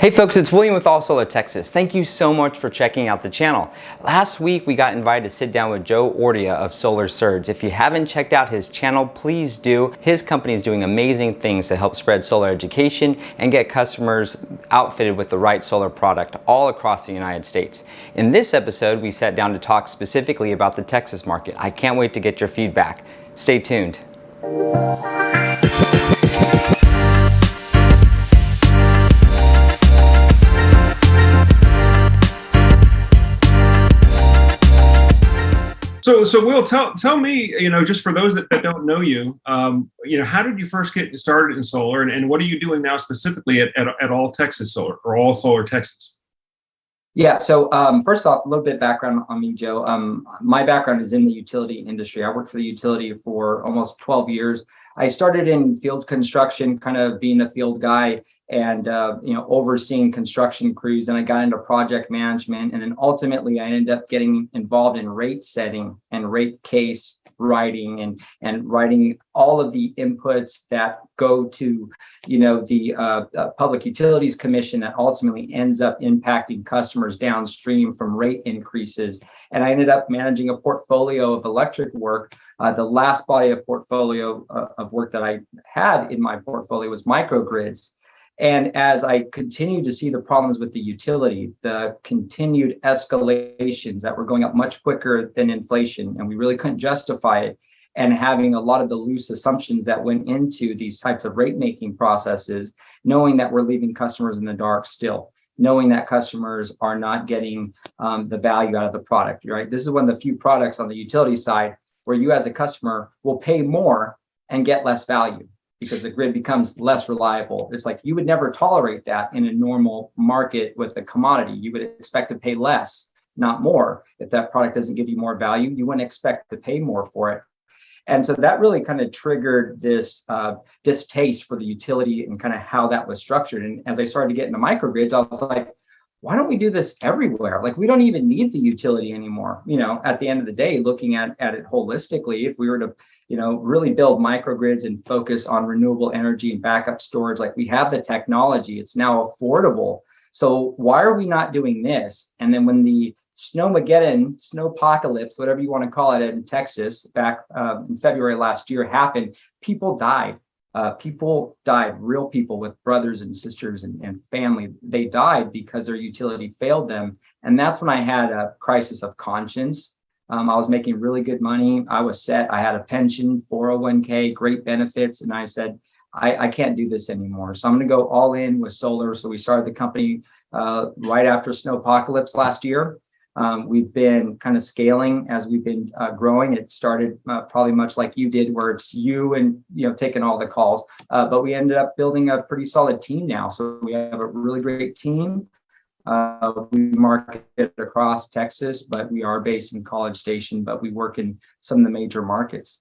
Hey folks, it's William with All Solar Texas. Thank you so much for checking out the channel. Last week we got invited to sit down with Joe Ordia of Solar Surge. If you haven't checked out his channel, please do. His company is doing amazing things to help spread solar education and get customers outfitted with the right solar product all across the United States. In this episode, we sat down to talk specifically about the Texas market. I can't wait to get your feedback. Stay tuned. So Will, tell me, just for those that don't know you, how did you first get started in solar, and what are you doing now specifically at All Texas Solar or All Solar Texas? Yeah, so first off, a little bit of background on me, Joe. My background is in the utility industry. I worked for the utility for almost 12 years. I started in field construction, kind of being a field guy and overseeing construction crews. Then I got into project management, and then ultimately I ended up getting involved in rate setting and rate case writing and writing all of the inputs that go to the Public Utilities Commission that ultimately ends up impacting customers downstream from rate increases. And I ended up managing a portfolio of electric work. The last body of portfolio of work that I had in my portfolio was microgrids. And as I continued to see the problems with the utility, the continued escalations that were going up much quicker than inflation, and we really couldn't justify it, and having a lot of the loose assumptions that went into these types of rate making processes, knowing that we're leaving customers in the dark still, knowing that customers are not getting the value out of the product, right? This is one of the few products on the utility side where you as a customer will pay more and get less value, because the grid becomes less reliable. It's like you would never tolerate that in a normal market with a commodity. You would expect to pay less, not more. If that product doesn't give you more value, you wouldn't expect to pay more for it. And so that really kind of triggered this distaste for the utility and kind of how that was structured. And as I started to get into microgrids, I was like, why don't we do this everywhere? Like, we don't even need the utility anymore. At the end of the day, looking at it holistically, if we were to really build microgrids and focus on renewable energy and backup storage, like we have the technology, it's now affordable. So why are we not doing this? And then when the snowpocalypse, whatever you want to call it, in Texas back in February last year happened, people died. Real people with brothers and sisters and family. They died because their utility failed them. And that's when I had a crisis of conscience. I was making really good money. I was set. I had a pension, 401k, great benefits. And I said, I can't do this anymore. So I'm going to go all in with solar. So we started the company right after snowpocalypse last year. We've been kind of scaling as we've been growing. It started probably much like you did, where it's you and taking all the calls. But we ended up building a pretty solid team now. So we have a really great team. We market across Texas, but we are based in College Station, but we work in some of the major markets.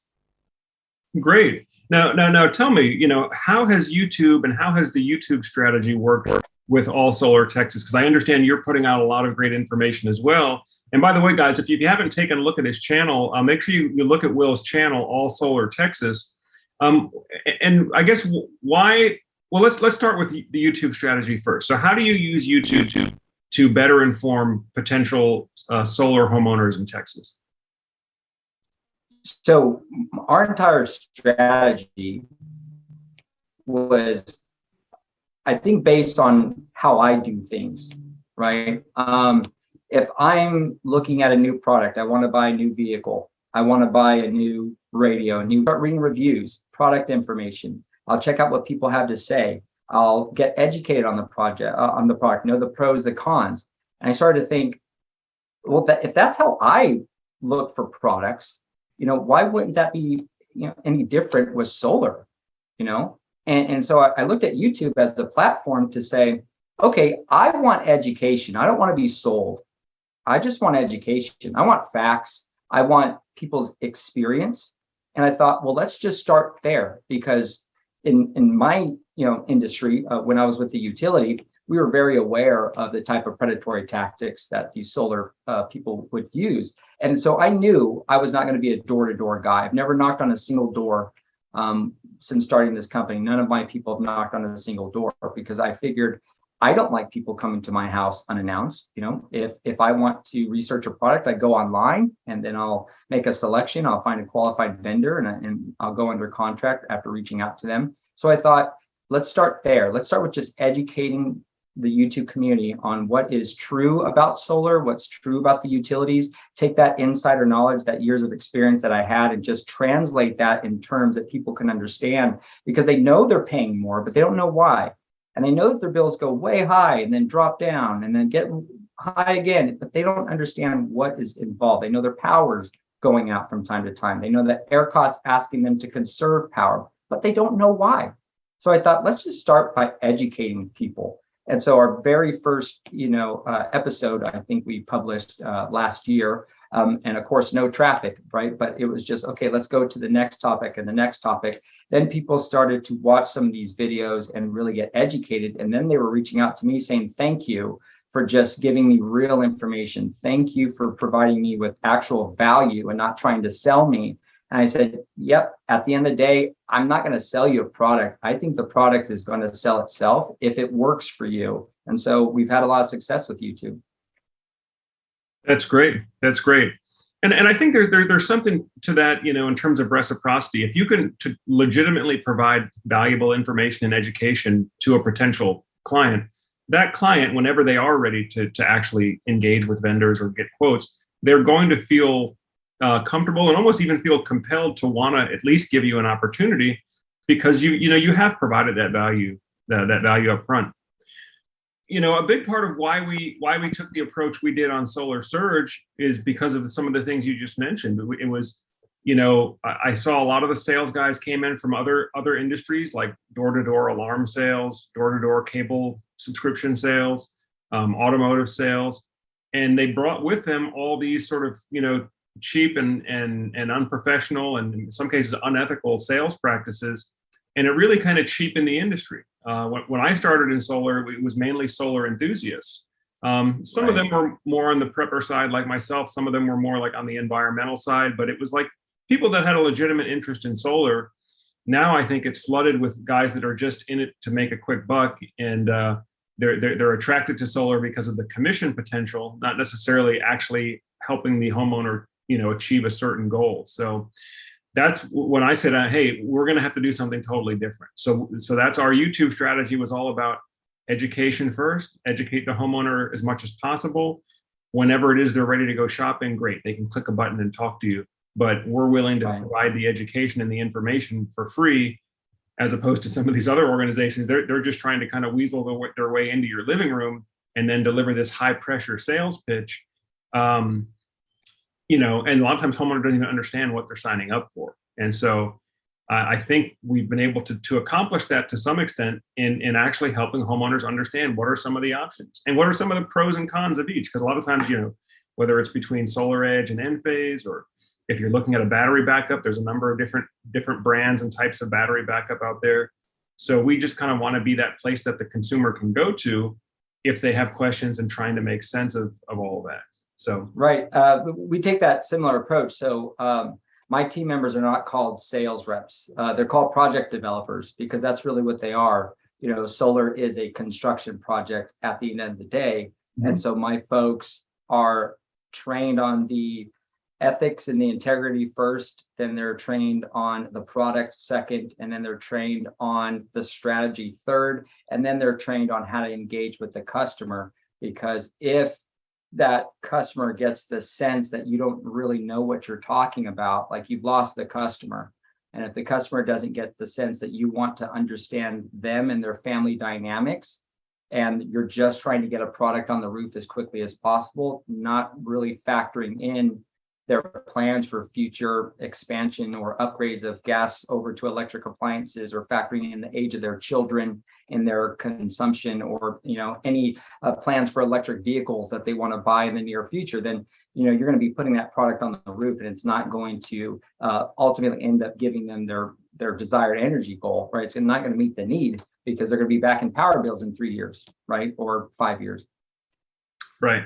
Great. Now tell me, how has YouTube and how has the YouTube strategy worked with All Solar Texas? Because I understand you're putting out a lot of great information as well. And by the way, guys, if you haven't taken a look at his channel, make sure you look at Will's channel, All Solar Texas. And I guess why? Well, let's start with the YouTube strategy first. So how do you use YouTube to better inform potential solar homeowners in Texas? So our entire strategy was, I think, based on how I do things, right? If I'm looking at a new product, I want to buy a new vehicle, I want to buy a new radio, start reading reviews, product information. I'll check out what people have to say. I'll get educated on the product, know the pros, the cons. And I started to think, well, if that's how I look for products, why wouldn't that be any different with solar? And so I looked at YouTube as the platform to say, okay, I want education. I don't want to be sold. I just want education. I want facts. I want people's experience. And I thought, well, let's just start there, because in my industry, when I was with the utility, we were very aware of the type of predatory tactics that these solar people would use. And so I knew I was not going to be a door-to-door guy. I've never knocked on a single door since starting this company. None of my people have knocked on a single door, because I figured I don't like people coming to my house unannounced. If I want to research a product, I go online and then I'll make a selection. I'll find a qualified vendor and I'll go under contract after reaching out to them. So I thought, let's start there. Let's start with just educating the YouTube community on what is true about solar, what's true about the utilities, take that insider knowledge, that years of experience that I had, and just translate that in terms that people can understand, because they know they're paying more, but they don't know why. And they know that their bills go way high and then drop down and then get high again, but they don't understand what is involved. They know their power's going out from time to time. They know that ERCOT's asking them to conserve power, but they don't know why. So I thought, let's just start by educating people. And so our very first, episode, I think we published last year, and of course, no traffic, right? But it was just, okay, let's go to the next topic and the next topic. Then people started to watch some of these videos and really get educated. And then they were reaching out to me saying, thank you for just giving me real information. Thank you for providing me with actual value and not trying to sell me. And I said, yep, at the end of the day, I'm not going to sell you a product. I think the product is going to sell itself if it works for you. And so we've had a lot of success with YouTube. That's great. That's great. And I think there's something to that, in terms of reciprocity. If you can legitimately provide valuable information and education to a potential client, that client, whenever they are ready to actually engage with vendors or get quotes, they're going to feel comfortable and almost even feel compelled to want to at least give you an opportunity, because you have provided that value up front. A big part of why we took the approach we did on Solar Surge is because of some of the things you just mentioned. It was, I saw a lot of the sales guys came in from other industries, like door-to-door alarm sales, door-to-door cable subscription sales, automotive sales, and they brought with them all these sort of, cheap and unprofessional and in some cases unethical sales practices, and it really kind of cheapened the industry. When I started in solar, it was mainly solar enthusiasts. Some of them were more on the prepper side, like myself. Some of them were more like on the environmental side, but it was like people that had a legitimate interest in solar. Now I think it's flooded with guys that are just in it to make a quick buck, and they're attracted to solar because of the commission potential, not necessarily actually helping the homeowner achieve a certain goal. So that's when I said, hey, we're going to have to do something totally different. So that's our YouTube strategy, was all about education first, educate the homeowner as much as possible. Whenever it is they're ready to go shopping, great, they can click a button and talk to you. But we're willing to provide the education and the information for free, as opposed to some of these other organizations. They're just trying to kind of weasel their way into your living room and then deliver this high pressure sales pitch. And a lot of times homeowners don't even understand what they're signing up for. And so I think we've been able to accomplish that to some extent in actually helping homeowners understand what are some of the options and what are some of the pros and cons of each. Because a lot of times, whether it's between Solar Edge and Enphase, or if you're looking at a battery backup, there's a number of different brands and types of battery backup out there. So we just kind of want to be that place that the consumer can go to if they have questions and trying to make sense of all of that. So right, we take that similar approach. So my team members are not called sales reps; they're called project developers, because that's really what they are. Solar is a construction project at the end of the day, and so my folks are trained on the ethics and the integrity first, then they're trained on the product second, and then they're trained on the strategy third, and then they're trained on how to engage with the customer. Because if that customer gets the sense that you don't really know what you're talking about, like, you've lost the customer. And if the customer doesn't get the sense that you want to understand them and their family dynamics, and you're just trying to get a product on the roof as quickly as possible, not really factoring in their plans for future expansion or upgrades of gas over to electric appliances, or factoring in the age of their children and their consumption, or any plans for electric vehicles that they want to buy in the near future, then you're going to be putting that product on the roof, and it's not going to ultimately end up giving them their desired energy goal, right? It's not going to meet the need, because they're going to be back in power bills in 3 years, right, or 5 years. Right.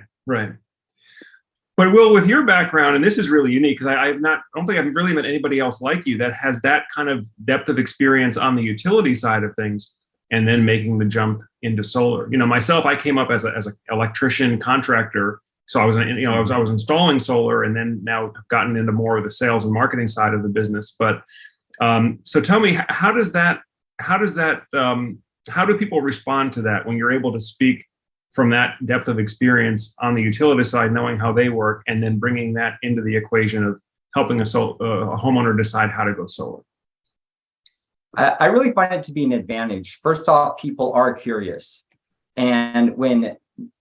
But Will, with your background, and this is really unique, because I don't think I've really met anybody else like you that has that kind of depth of experience on the utility side of things. and then making the jump into solar. Myself, I came up as an electrician contractor. So I was, I was installing solar, and then now have gotten into more of the sales and marketing side of the business. But so tell me, how do people respond to that when you're able to speak from that depth of experience on the utility side, knowing how they work, and then bringing that into the equation of helping a homeowner decide how to go solar? I really find it to be an advantage. First off, people are curious. And when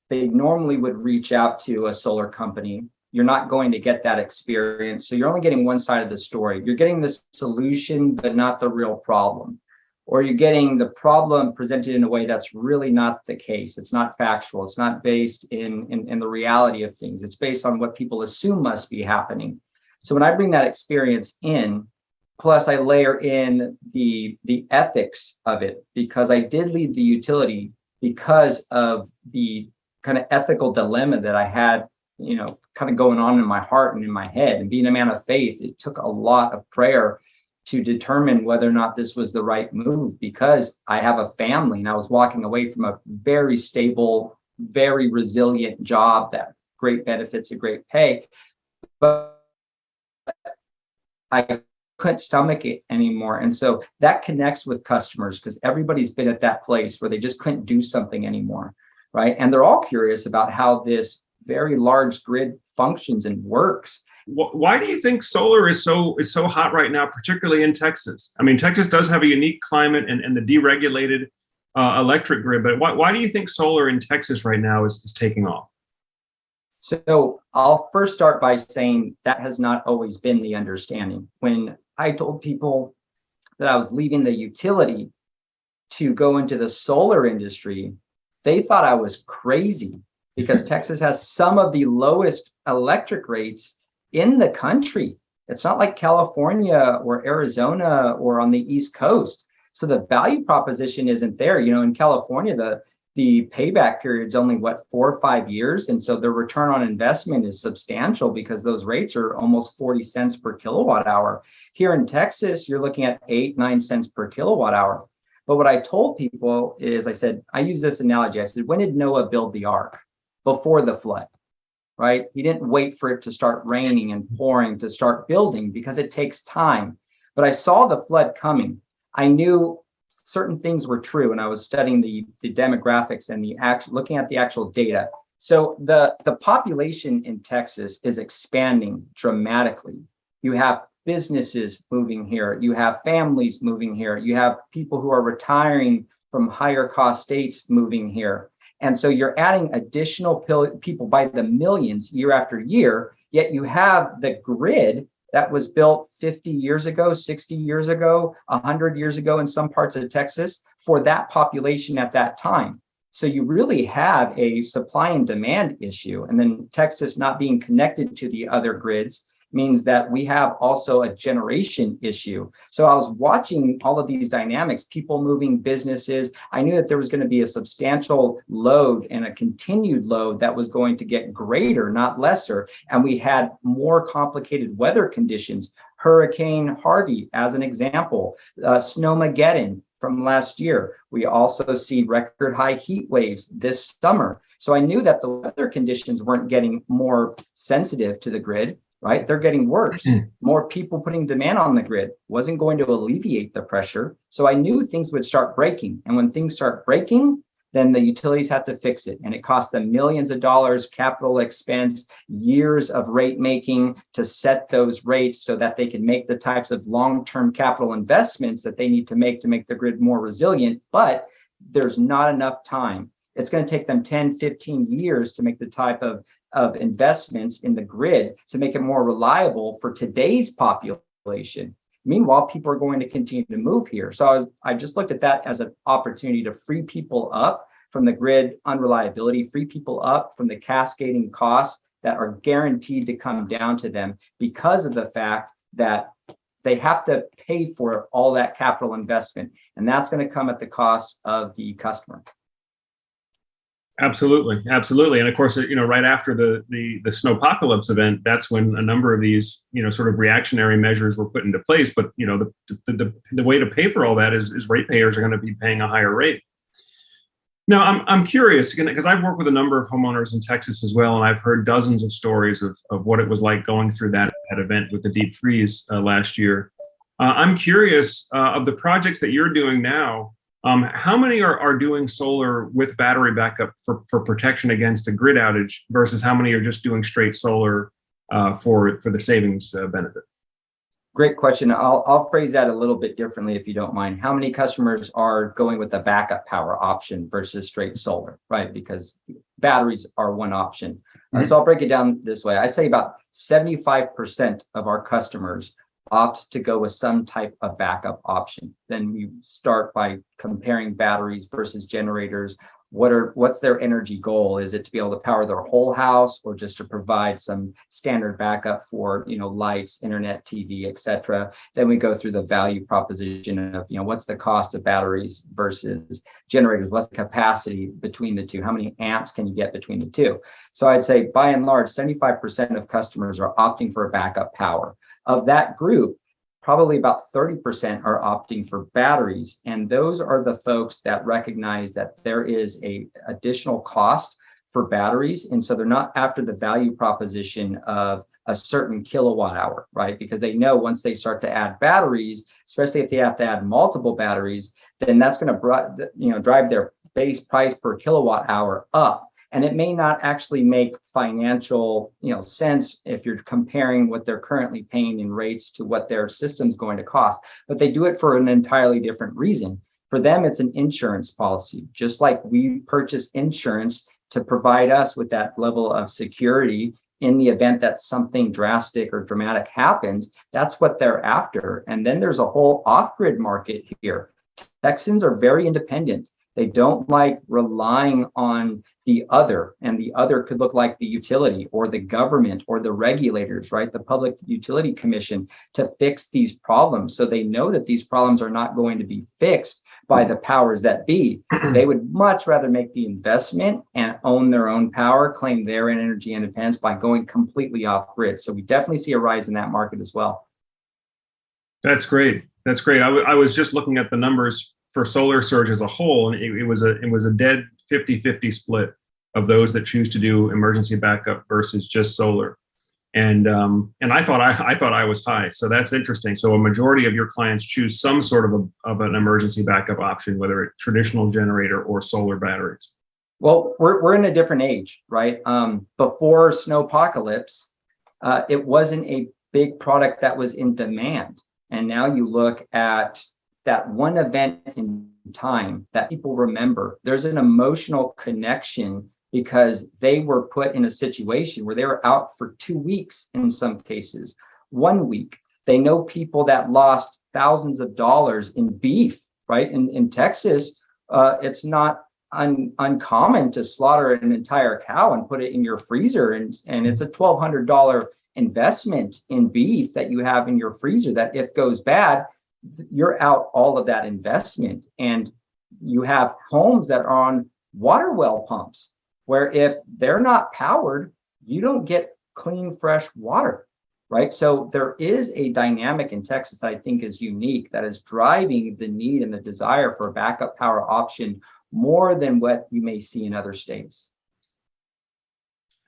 they normally would reach out to a solar company, you're not going to get that experience. So you're only getting one side of the story. You're getting the solution, but not the real problem. Or you're getting the problem presented in a way that's really not the case. It's not factual. It's not based in the reality of things. It's based on what people assume must be happening. So when I bring that experience in, plus I layer in the ethics of it, because I did lead the utility because of the kind of ethical dilemma that I had, kind of going on in my heart and in my head. And being a man of faith, it took a lot of prayer to determine whether or not this was the right move, because I have a family and I was walking away from a very stable, very resilient job, that great benefits, a great pay. But I couldn't stomach it anymore. And so that connects with customers, because everybody's been at that place where they just couldn't do something anymore, right? And they're all curious about how this very large grid functions and works. Why do you think solar is so hot right now, particularly in Texas? I mean, Texas does have a unique climate and the deregulated electric grid, but why do you think solar in Texas right now is taking off? So I'll first start by saying that has not always been the understanding. When I told people that I was leaving the utility to go into the solar industry, they thought I was crazy, because Texas has some of the lowest electric rates in the country. It's not like California or Arizona or on the East Coast. So the value proposition isn't there. In California, the payback period is only 4 or 5 years. And so the return on investment is substantial, because those rates are almost 40 cents per kilowatt hour. Here in Texas, you're looking at 8-9 cents per kilowatt hour. But what I told people is, I said, I use this analogy. I said, when did Noah build the ark? Before the flood, right? He didn't wait for it to start raining and pouring to start building, because it takes time. But I saw the flood coming. I knew certain things were true, and I was studying the demographics and looking at the actual data. So the population in Texas is expanding dramatically. You have businesses moving here. You have families moving here. You have people who are retiring from higher cost states moving here. And so you're adding additional people by the millions year after year, yet you have the grid that was built 50 years ago, 60 years ago, 100 years ago in some parts of Texas for that population at that time. So you really have a supply and demand issue. And then Texas not being connected to the other grids means that we have also a generation issue. So I was watching all of these dynamics, people moving, businesses. I knew that there was going to be a substantial load and a continued load that was going to get greater, not lesser. And we had more complicated weather conditions. Hurricane Harvey, as an example, Snowmageddon from last year. We also see record high heat waves this summer. So I knew that the weather conditions weren't getting more sensitive to the grid, right? They're getting worse. More people putting demand on the grid wasn't going to alleviate the pressure. So I knew things would start breaking. And when things start breaking, then the utilities have to fix it. And it costs them millions of dollars, capital expense, years of rate making to set those rates so that they can make the types of long-term capital investments that they need to make the grid more resilient. But there's not enough time. It's going to take them 10, 15 years to make the type of investments in the grid to make it more reliable for today's population. Meanwhile, people are going to continue to move here. So I just looked at that as an opportunity to free people up from the grid unreliability, free people up from the cascading costs that are guaranteed to come down to them because of the fact that they have to pay for all that capital investment. And that's going to come at the cost of the customer. Absolutely, absolutely, and of course, right after the snowpocalypse event, that's when a number of these, sort of reactionary measures were put into place. But the way to pay for all that is ratepayers are going to be paying a higher rate. Now, I'm curious because I've worked with a number of homeowners in Texas as well, and I've heard dozens of stories of what it was like going through that event with the deep freeze last year. I'm curious of the projects that you're doing now. How many are doing solar with battery backup for protection against a grid outage versus how many are just doing straight solar for the savings benefit? Great question. I'll phrase that a little bit differently if you don't mind. How many customers are going with the backup power option versus straight solar, right? Because batteries are one option. So I'll break it down this way. I'd say about 75% of our customers opt to go with some type of backup option. Then you start by comparing batteries versus generators. What's their energy goal? Is it to be able to power their whole house or just to provide some standard backup for, lights, internet, TV, etc.? Then we go through the value proposition of, what's the cost of batteries versus generators? What's the capacity between the two? How many amps can you get between the two? So I'd say by and large, 75% of customers are opting for a backup power. Of that group, probably about 30% are opting for batteries. And those are the folks that recognize that there is a additional cost for batteries. And so they're not after the value proposition of a certain kilowatt hour, right? Because they know once they start to add batteries, especially if they have to add multiple batteries, then that's going to drive their base price per kilowatt hour up. And it may not actually make financial, sense if you're comparing what they're currently paying in rates to what their system's going to cost. But they do it for an entirely different reason. For them, it's an insurance policy. Just like we purchase insurance to provide us with that level of security in the event that something drastic or dramatic happens, that's what they're after. And then there's a whole off-grid market here. Texans are very independent. They don't like relying on the other, and the other could look like the utility or the government or the regulators, right? The Public Utility Commission to fix these problems. So they know that these problems are not going to be fixed by the powers that be. They would much rather make the investment and own their own power, claim their energy independence by going completely off grid. So we definitely see a rise in that market as well. That's great. That's great. I was just looking at the numbers for Solar Surge as a whole, and it was a dead 50-50 split of those that choose to do emergency backup versus just solar. And I thought I was high, so that's interesting. So a majority of your clients choose some sort of an emergency backup option, whether it's traditional generator or solar batteries. Well, we're in a different age, right? Before snowpocalypse, it wasn't a big product that was in demand, and now you look at that one event in time that people remember. There's an emotional connection because they were put in a situation where they were out for 2 weeks in some cases, 1 week. They know people that lost thousands of dollars in beef, right? In Texas, it's not uncommon to slaughter an entire cow and put it in your freezer. And it's a $1,200 investment in beef that you have in your freezer that if goes bad, you're out all of that investment. And you have homes that are on water well pumps where if they're not powered, you don't get clean, fresh water, right? So there is a dynamic in Texas that I think is unique that is driving the need and the desire for a backup power option more than what you may see in other states.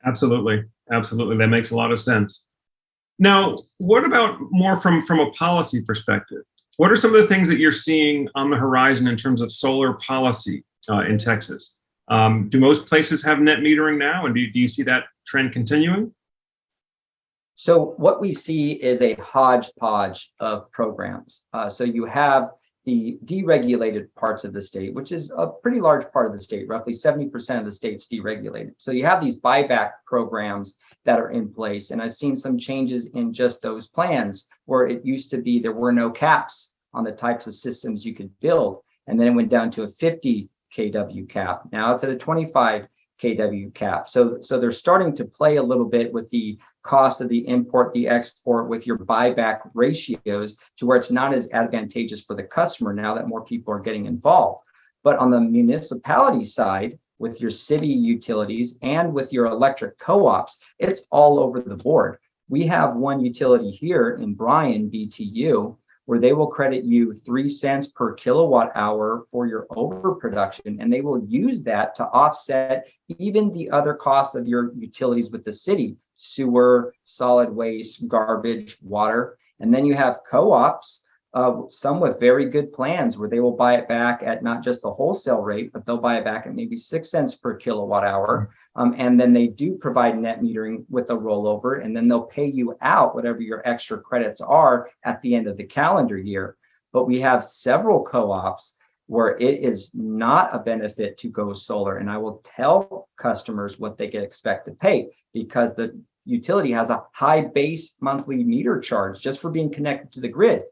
Absolutely. Absolutely. That makes a lot of sense. Now, what about more from a policy perspective? What are some of the things that you're seeing on the horizon in terms of solar policy in Texas? Do most places have net metering now? And do you see that trend continuing? So what we see is a hodgepodge of programs. So you have the deregulated parts of the state, which is a pretty large part of the state, roughly 70% of the state's deregulated. So you have these buyback programs that are in place. And I've seen some changes in just those plans where it used to be there were no caps on the types of systems you could build. And then it went down to a 50 kW cap. Now it's at a 25 kW cap. So they're starting to play a little bit with the cost of the import, the export with your buyback ratios to where it's not as advantageous for the customer now that more people are getting involved. But on the municipality side, with your city utilities, and with your electric co-ops. It's all over the board. We have one utility here in Bryan, BTU, where they will credit you 3 cents per kilowatt hour for your overproduction, and they will use that to offset even the other costs of your utilities with the city: sewer, solid waste, garbage, water. And then you have co-ops, some with very good plans where they will buy it back at not just the wholesale rate, but they'll buy it back at maybe 6 cents per kilowatt hour. And then they do provide net metering with a rollover, and then they'll pay you out whatever your extra credits are at the end of the calendar year. But we have several co-ops where it is not a benefit to go solar. And I will tell customers what they can expect to pay, because the utility has a high base monthly meter charge just for being connected to the grid.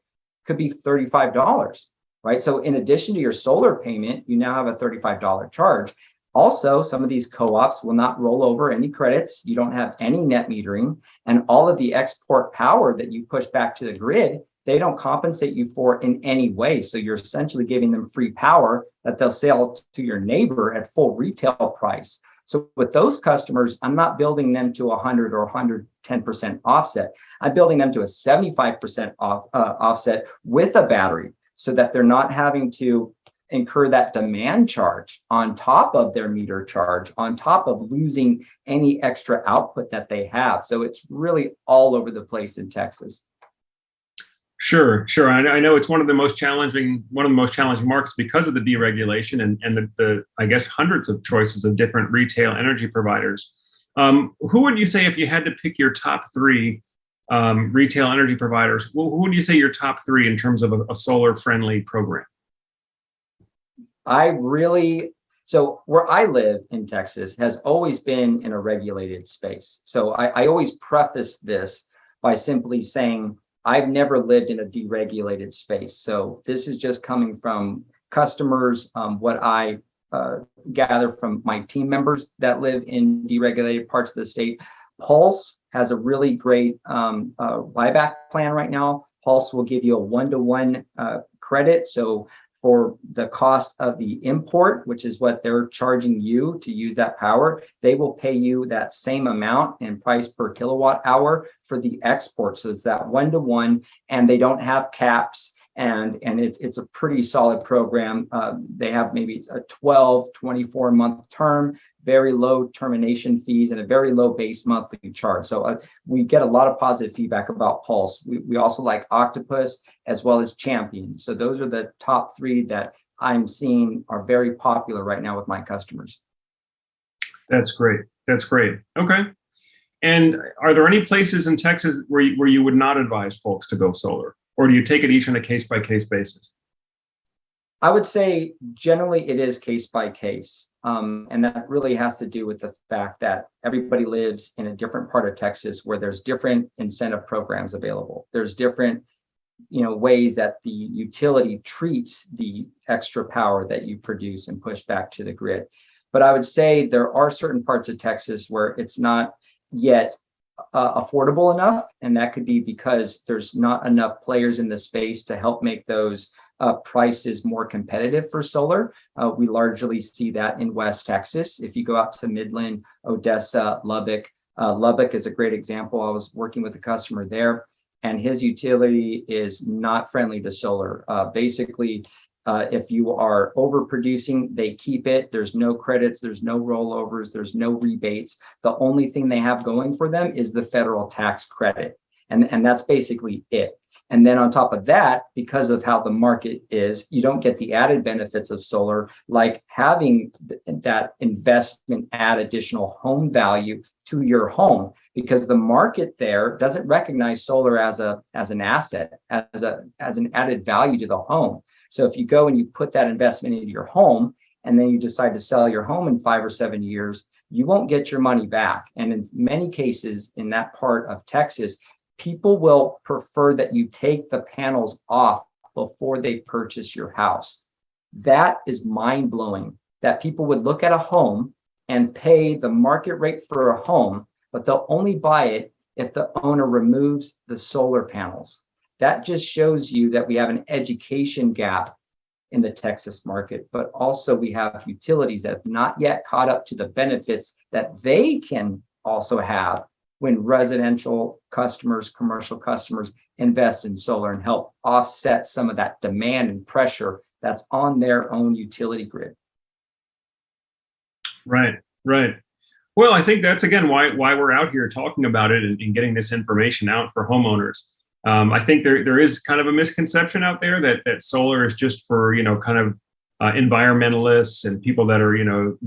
Could be $35, right? So in addition to your solar payment, you now have a $35 charge. Also, some of these co-ops will not roll over any credits. You don't have any net metering, and all of the export power that you push back to the grid, they don't compensate you for in any way. So you're essentially giving them free power that they'll sell to your neighbor at full retail price. So with those customers, I'm not building them to 100 or 110% offset. I'm building them to a 75% offset with a battery, so that they're not having to incur that demand charge on top of their meter charge, on top of losing any extra output that they have. So it's really all over the place in Texas. Sure. I know it's one of the most challenging markets because of the deregulation and the I guess hundreds of choices of different retail energy providers. Who would you say, if you had to pick your top three retail energy providers, who would you say your top three in terms of a solar friendly program? So where I live in Texas has always been in a regulated space. So I always preface this by simply saying I've never lived in a deregulated space. So this is just coming from customers, what I gather from my team members that live in deregulated parts of the state. Pulse has a really great buyback plan right now. Pulse will give you a 1-to-1 credit. So for the cost of the import, which is what they're charging you to use that power, they will pay you that same amount in price per kilowatt hour for the export. So it's that 1-to-1, and they don't have caps. And it's a pretty solid program. They have maybe a 12, 24-month term, very low termination fees, and a very low base monthly charge. So we get a lot of positive feedback about Pulse. We also like Octopus as well as Champion. So those are the top three that I'm seeing are very popular right now with my customers. That's great. Okay. And are there any places in Texas where you would not advise folks to go solar? Or do you take it each on a case-by-case basis? I would say generally it is case by case. And that really has to do with the fact that everybody lives in a different part of Texas where there's different incentive programs available. There's different, ways that the utility treats the extra power that you produce and push back to the grid. But I would say there are certain parts of Texas where it's not yet affordable enough, and that could be because there's not enough players in the space to help make those prices more competitive for solar. We largely see that in West Texas. If you go out to Midland, Odessa, Lubbock, Lubbock is a great example. I was working with a customer there, and his utility is not friendly to solar. Basically, if you are overproducing, they keep it. There's no credits, there's no rollovers, there's no rebates. The only thing they have going for them is the federal tax credit. And that's basically it. And then on top of that, because of how the market is, you don't get the added benefits of solar, like having that investment add additional home value to your home, because the market there doesn't recognize solar as an asset, as an added value to the home. So if you go and you put that investment into your home, and then you decide to sell your home in 5 or 7 years, you won't get your money back. And in many cases in that part of Texas, people will prefer that you take the panels off before they purchase your house. That is mind-blowing, that people would look at a home and pay the market rate for a home, but they'll only buy it if the owner removes the solar panels. That just shows you that we have an education gap in the Texas market, but also we have utilities that have not yet caught up to the benefits that they can also have when residential customers, commercial customers invest in solar and help offset some of that demand and pressure that's on their own utility grid. Right, right. Well, I think that's again why we're out here talking about it and getting this information out for homeowners. I think there is kind of a misconception out there that solar is just for, kind of environmentalists and people that are,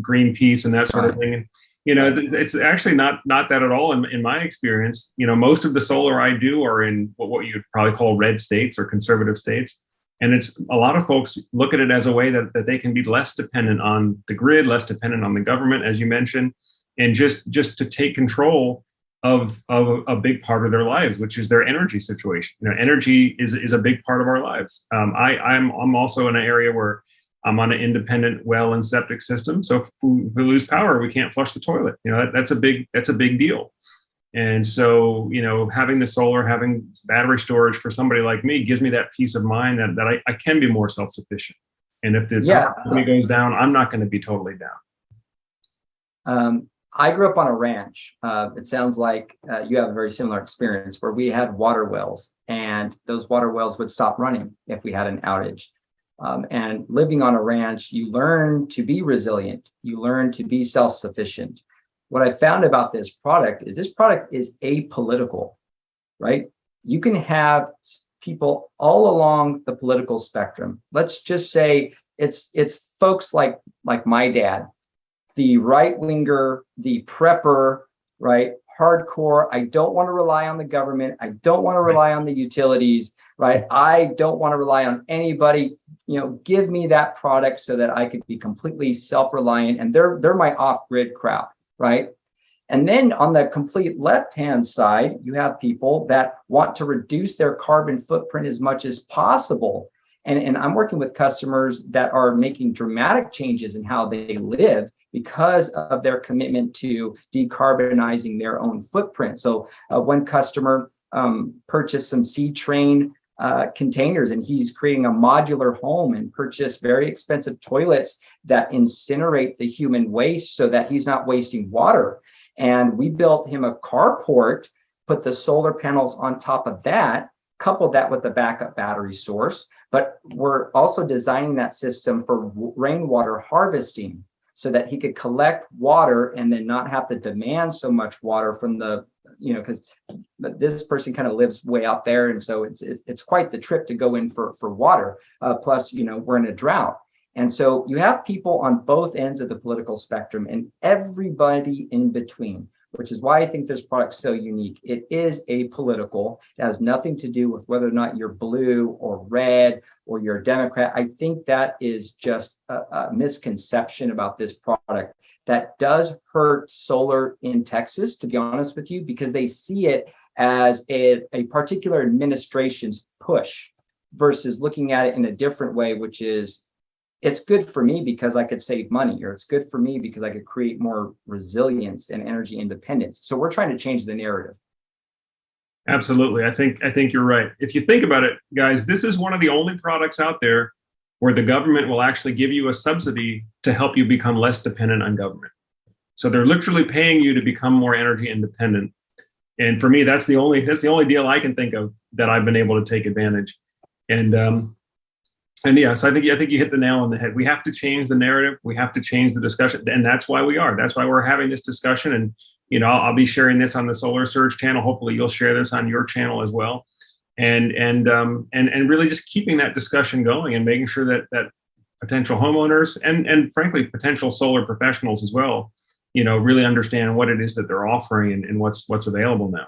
Greenpeace and that sort of thing. And, it's actually not that at all in my experience. Most of the solar I do are in what you'd probably call red states or conservative states. And it's a lot of folks look at it as a way that they can be less dependent on the grid, less dependent on the government, as you mentioned, and just to take control of a big part of their lives, which is their energy situation. Energy is a big part of our lives. I'm also in an area where I'm on an independent well and septic system. So if we lose power, we can't flush the toilet. That's a big deal. And so, having the solar, having battery storage for somebody like me gives me that peace of mind that I can be more self-sufficient. And if the power company goes down, I'm not going to be totally down. I grew up on a ranch. It sounds like you have a very similar experience where we had water wells, and those water wells would stop running if we had an outage. And living on a ranch, you learn to be resilient. You learn to be self-sufficient. What I found about this product is apolitical, right? You can have people all along the political spectrum. Let's just say it's folks like my dad, the right winger, the prepper, right? Hardcore. I don't want to rely on the government. I don't want to rely on the utilities, right? I don't want to rely on anybody. Give me that product so that I could be completely self-reliant. And they're my off-grid crowd, right? And then on the complete left-hand side, you have people that want to reduce their carbon footprint as much as possible. And I'm working with customers that are making dramatic changes in how they live because of their commitment to decarbonizing their own footprint. So one customer purchased some C-Train containers, and he's creating a modular home and purchased very expensive toilets that incinerate the human waste so that he's not wasting water. And we built him a carport, put the solar panels on top of that, coupled that with the backup battery source. But we're also designing that system for rainwater harvesting so that he could collect water and then not have to demand so much water from the, because this person kind of lives way out there. And so it's quite the trip to go in for water. Plus, we're in a drought. And so you have people on both ends of the political spectrum and everybody in between, which is why I think this product's so unique. It is apolitical. It has nothing to do with whether or not you're blue or red or you're a Democrat. I think that is just a misconception about this product that does hurt solar in Texas, to be honest with you, because they see it as a particular administration's push versus looking at it in a different way, which is, it's good for me because I could save money, or it's good for me because I could create more resilience and energy independence. So we're trying to change the narrative. Absolutely. I think you're right. If you think about it, guys, this is one of the only products out there where the government will actually give you a subsidy to help you become less dependent on government. So they're literally paying you to become more energy independent. And for me, that's the only deal I can think of that I've been able to take advantage. And yes, I think you hit the nail on the head. We have to change the narrative. We have to change the discussion, and that's why we are. That's why we're having this discussion. And I'll be sharing this on the Solar Surge channel. Hopefully, you'll share this on your channel as well. And really just keeping that discussion going and making sure that potential homeowners and frankly potential solar professionals as well, really understand what it is that they're offering and what's available now.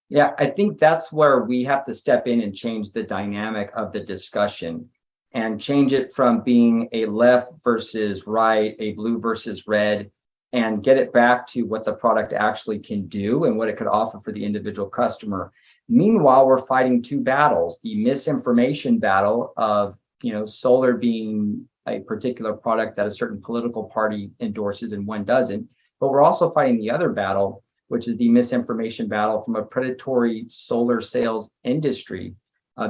Yeah, I think that's where we have to step in and change the dynamic of the discussion and change it from being a left versus right, a blue versus red, and get it back to what the product actually can do and what it could offer for the individual customer. Meanwhile, we're fighting two battles: the misinformation battle of, solar being a particular product that a certain political party endorses and one doesn't. But we're also fighting the other battle, which is the misinformation battle from a predatory solar sales industry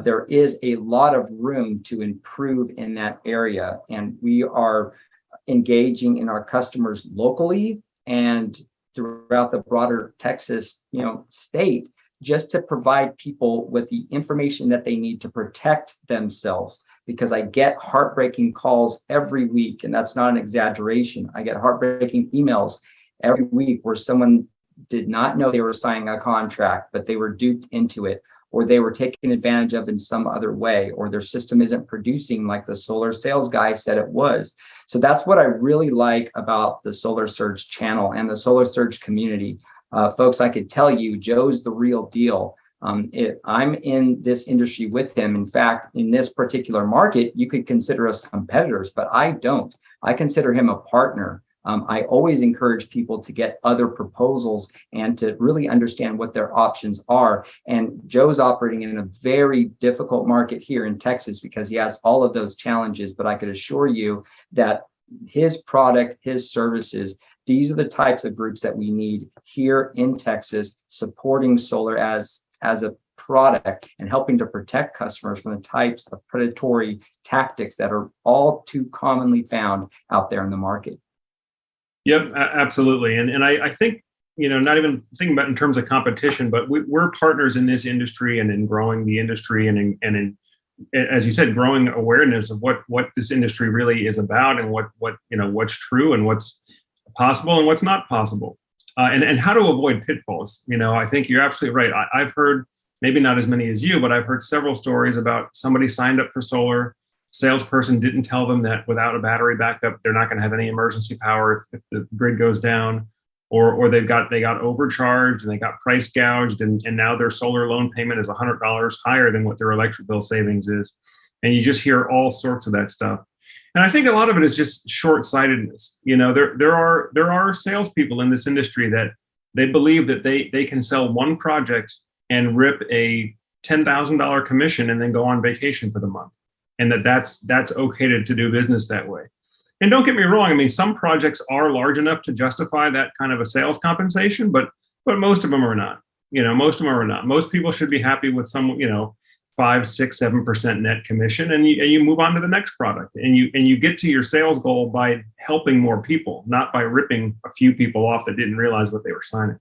there is a lot of room to improve in that area. And we are engaging in our customers locally and throughout the broader Texas, state, just to provide people with the information that they need to protect themselves. Because I get heartbreaking calls every week, and that's not an exaggeration. I get heartbreaking emails every week where someone did not know they were signing a contract, but they were duped into it, or they were taken advantage of in some other way, or their system isn't producing like the solar sales guy said it was. So that's what I really like about the Solar Surge channel and the Solar Surge community. Folks, I could tell you, Joe's the real deal. I'm in this industry with him. In fact, in this particular market, you could consider us competitors, but I don't. I consider him a partner. I always encourage people to get other proposals and to really understand what their options are. And Joe's operating in a very difficult market here in Texas because he has all of those challenges. But I could assure you that his product, his services, these are the types of groups that we need here in Texas, supporting solar as a product and helping to protect customers from the types of predatory tactics that are all too commonly found out there in the market. Yep, absolutely. And I think, not even thinking about in terms of competition, but we're partners in this industry and in growing the industry and in, as you said, growing awareness of what this industry really is about and what's true and what's possible and what's not possible. And how to avoid pitfalls. I think you're absolutely right. I've heard, maybe not as many as you, but I've heard several stories about somebody signed up for solar, salesperson didn't tell them that without a battery backup, they're not going to have any emergency power if the grid goes down, or they got overcharged and they got price gouged, and now their solar loan payment is $100 higher than what their electric bill savings is. And you just hear all sorts of that stuff. And I think a lot of it is just short-sightedness. There are salespeople in this industry that they believe that they can sell one project and rip a $10,000 commission and then go on vacation for the month, and that's okay to do business that way. And don't get me wrong, I mean, some projects are large enough to justify that kind of a sales compensation, but most of them are not. Most of them are not. Most people should be happy with some, 5, 6, 7% net commission, and you move on to the next product, and you get to your sales goal by helping more people, not by ripping a few people off that didn't realize what they were signing.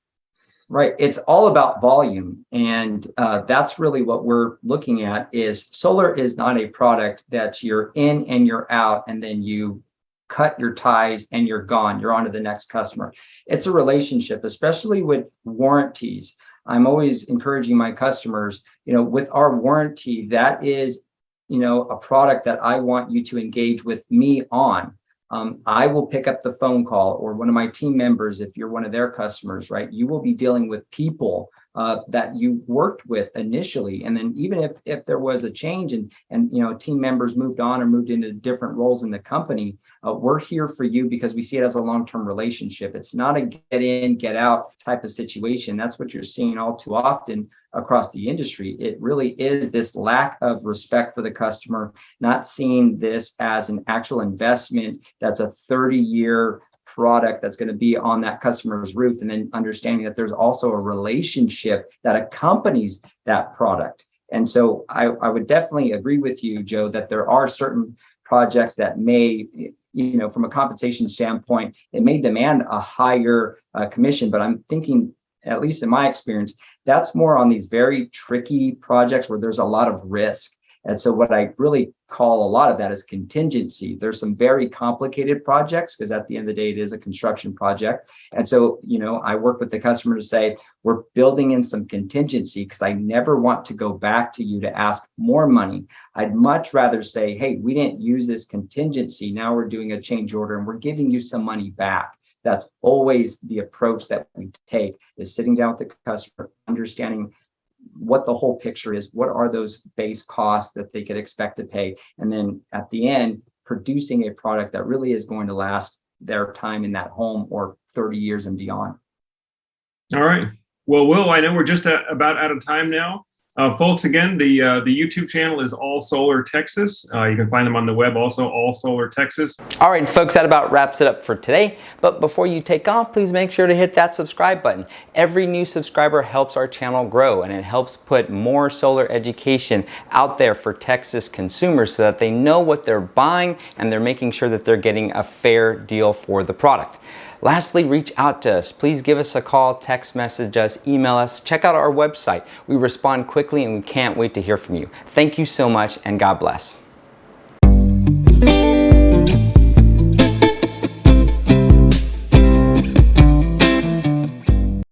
Right. It's all about volume. And that's really what we're looking at. Is solar is not a product that you're in and you're out, and then you cut your ties and you're gone. You're on to the next customer. It's a relationship, especially with warranties. I'm always encouraging my customers, with our warranty, that is, a product that I want you to engage with me on. I will pick up the phone call, or one of my team members, if you're one of their customers, right? You will be dealing with people that you worked with initially. And then even if there was a change and team members moved on or moved into different roles in the company, we're here for you because we see it as a long-term relationship. It's not a get in, get out type of situation. That's what you're seeing all too often across the industry. It really is this lack of respect for the customer, not seeing this as an actual investment that's a 30-year product that's going to be on that customer's roof, and then understanding that there's also a relationship that accompanies that product. And so I would definitely agree with you, Joe, that there are certain projects that may, from a compensation standpoint, it may demand a higher commission, but I'm thinking, at least in my experience, that's more on these very tricky projects where there's a lot of risk. And so what I really call a lot of that is contingency. There's some very complicated projects because at the end of the day, it is a construction project. And so, I work with the customer to say, we're building in some contingency because I never want to go back to you to ask more money. I'd much rather say, hey, we didn't use this contingency. Now we're doing a change order and we're giving you some money back. That's always the approach that we take, is sitting down with the customer, understanding what the whole picture is, what are those base costs that they could expect to pay, and then at the end, producing a product that really is going to last their time in that home or 30 years and beyond. All right. Well, Will, I know we're just about out of time now. Folks, again, the YouTube channel is All Solar Texas. You can find them on the web also, All Solar Texas. All right, folks, that about wraps it up for today. But before you take off, please make sure to hit that subscribe button. Every new subscriber helps our channel grow, and it helps put more solar education out there for Texas consumers so that they know what they're buying and they're making sure that they're getting a fair deal for the product. Lastly, reach out to us. Please give us a call, text message us, email us, check out our website. We respond quickly and we can't wait to hear from you. Thank you so much and God bless.